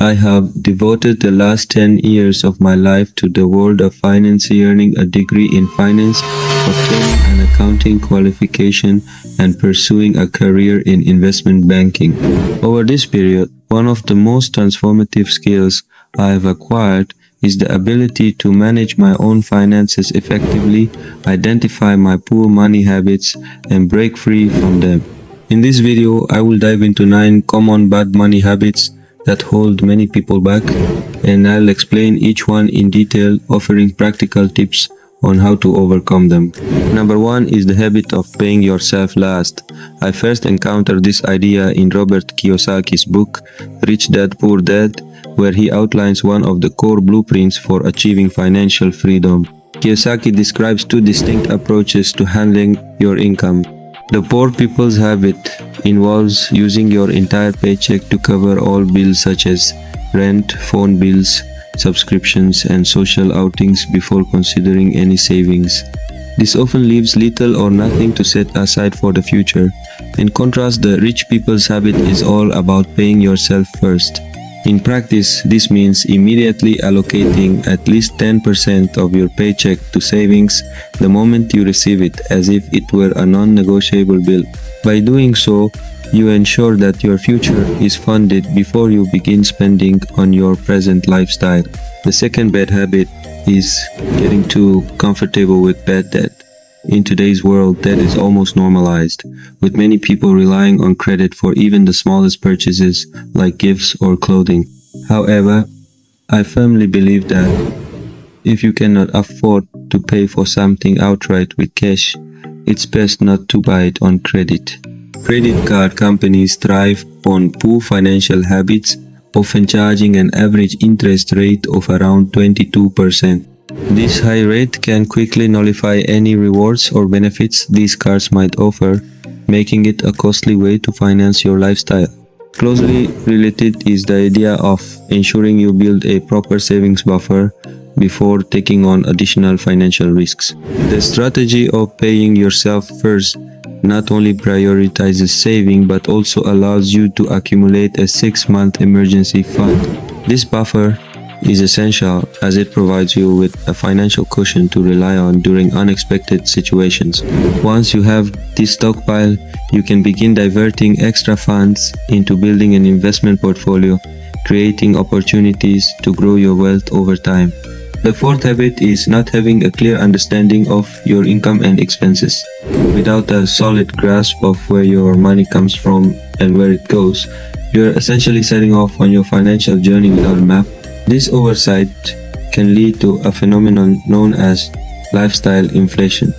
I have devoted the last 10 years of my life to the world of finance, earning a degree in finance, obtaining an accounting qualification, and pursuing a career in investment banking. Over this period, one of the most transformative skills I have acquired is the ability to manage my own finances effectively, identify my poor money habits, and break free from them. In this video, I will dive into 9 common bad money habits that hold many people back, and I'll explain each one in detail, offering practical tips on how to overcome them. Number 1 is the habit of paying yourself last. I first encountered this idea in Robert Kiyosaki's book, Rich Dad Poor Dad, where he outlines one of the core blueprints for achieving financial freedom. Kiyosaki describes 2 distinct approaches to handling your income. The poor people's habit involves using your entire paycheck to cover all bills such as rent, phone bills, subscriptions, and social outings before considering any savings. This often leaves little or nothing to set aside for the future. In contrast, the rich people's habit is all about paying yourself first. In practice, this means immediately allocating at least 10% of your paycheck to savings the moment you receive it, as if it were a non-negotiable bill. By doing so, you ensure that your future is funded before you begin spending on your present lifestyle. The second bad habit is getting too comfortable with bad debt. In today's world, debt is almost normalized, with many people relying on credit for even the smallest purchases like gifts or clothing. However, I firmly believe that if you cannot afford to pay for something outright with cash, it's best not to buy it on credit. Credit card companies thrive on poor financial habits, often charging an average interest rate of around 22%. This high rate can quickly nullify any rewards or benefits these cards might offer, making it a costly way to finance your lifestyle. Closely related is the idea of ensuring you build a proper savings buffer before taking on additional financial risks. The strategy of paying yourself first not only prioritizes saving but also allows you to accumulate a 6-month emergency fund. This buffer is essential as it provides you with a financial cushion to rely on during unexpected situations. Once you have this stockpile, you can begin diverting extra funds into building an investment portfolio, creating opportunities to grow your wealth over time. The fourth habit is not having a clear understanding of your income and expenses. Without a solid grasp of where your money comes from and where it goes, you're essentially setting off on your financial journey without a map. This oversight can lead to a phenomenon known as lifestyle inflation,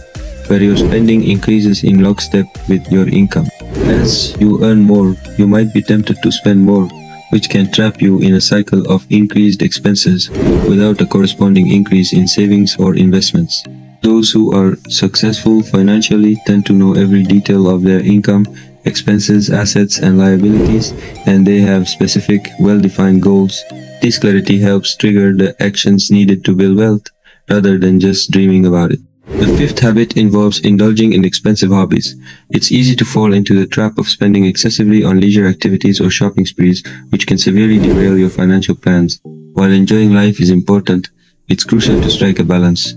where your spending increases in lockstep with your income. As you earn more, you might be tempted to spend more, which can trap you in a cycle of increased expenses without a corresponding increase in savings or investments. Those who are successful financially tend to know every detail of their income, expenses, assets, and liabilities, and they have specific, well-defined goals. This clarity helps trigger the actions needed to build wealth, rather than just dreaming about it. The fifth habit involves indulging in expensive hobbies. It's easy to fall into the trap of spending excessively on leisure activities or shopping sprees, which can severely derail your financial plans. While enjoying life is important, it's crucial to strike a balance.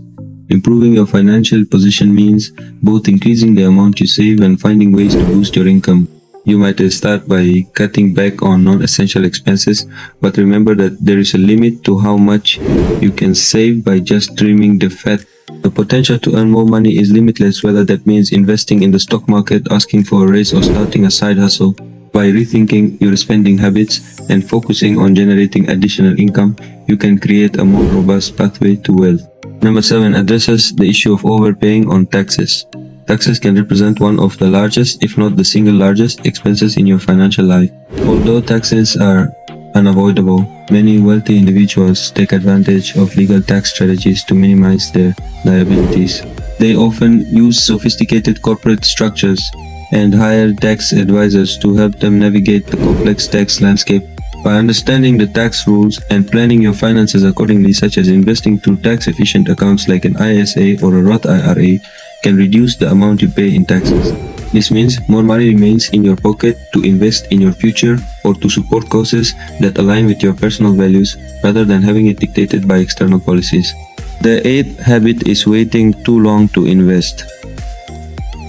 Improving your financial position means both increasing the amount you save and finding ways to boost your income. You might start by cutting back on non-essential expenses, but remember that there is a limit to how much you can save by just trimming the fat. The potential to earn more money is limitless, whether that means investing in the stock market, asking for a raise, or starting a side hustle. By rethinking your spending habits and focusing on generating additional income, you can create a more robust pathway to wealth. Number 7 addresses the issue of overpaying on taxes. Taxes can represent one of the largest, if not the single largest, expenses in your financial life. Although taxes are unavoidable, many wealthy individuals take advantage of legal tax strategies to minimize their liabilities. They often use sophisticated corporate structures and hire tax advisors to help them navigate the complex tax landscape. By understanding the tax rules and planning your finances accordingly, such as investing through tax-efficient accounts like an ISA or a Roth IRA, can reduce the amount you pay in taxes. This means more money remains in your pocket to invest in your future or to support causes that align with your personal values rather than having it dictated by external policies. The eighth habit is waiting too long to invest.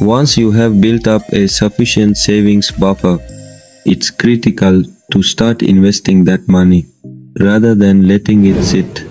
Once you have built up a sufficient savings buffer, it's critical to start investing that money rather than letting it sit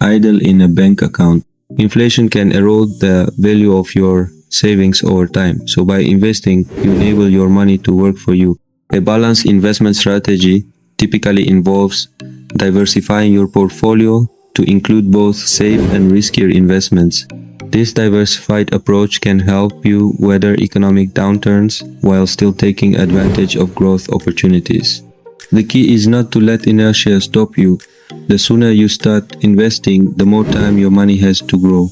idle in a bank account. Inflation can erode the value of your savings over time. So by investing, you enable your money to work for you. A balanced investment strategy typically involves diversifying your portfolio to include both safe and riskier investments. This diversified approach can help you weather economic downturns while still taking advantage of growth opportunities. The key is not to let inertia stop you. The sooner you start investing, the more time your money has to grow.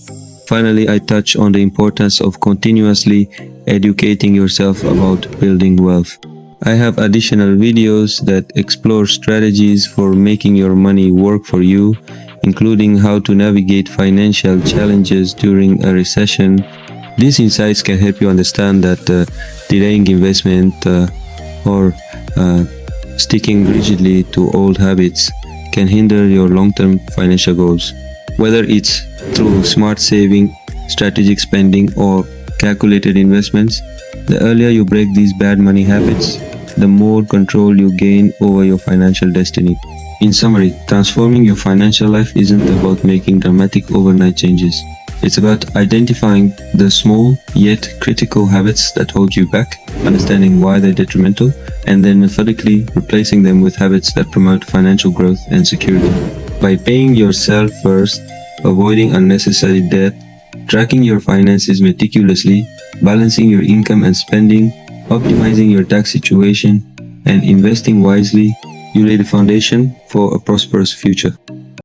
Finally, I touch on the importance of continuously educating yourself about building wealth. I have additional videos that explore strategies for making your money work for you, including how to navigate financial challenges during a recession. These insights can help you understand that delaying investment or sticking rigidly to old habits can hinder your long-term financial goals. Whether it's through smart saving, strategic spending, or calculated investments, the earlier you break these bad money habits, the more control you gain over your financial destiny. In summary, transforming your financial life isn't about making dramatic overnight changes. It's about identifying the small yet critical habits that hold you back, understanding why they're detrimental, and then methodically replacing them with habits that promote financial growth and security. By paying yourself first, avoiding unnecessary debt, tracking your finances meticulously, balancing your income and spending, optimizing your tax situation, and investing wisely, you lay the foundation for a prosperous future.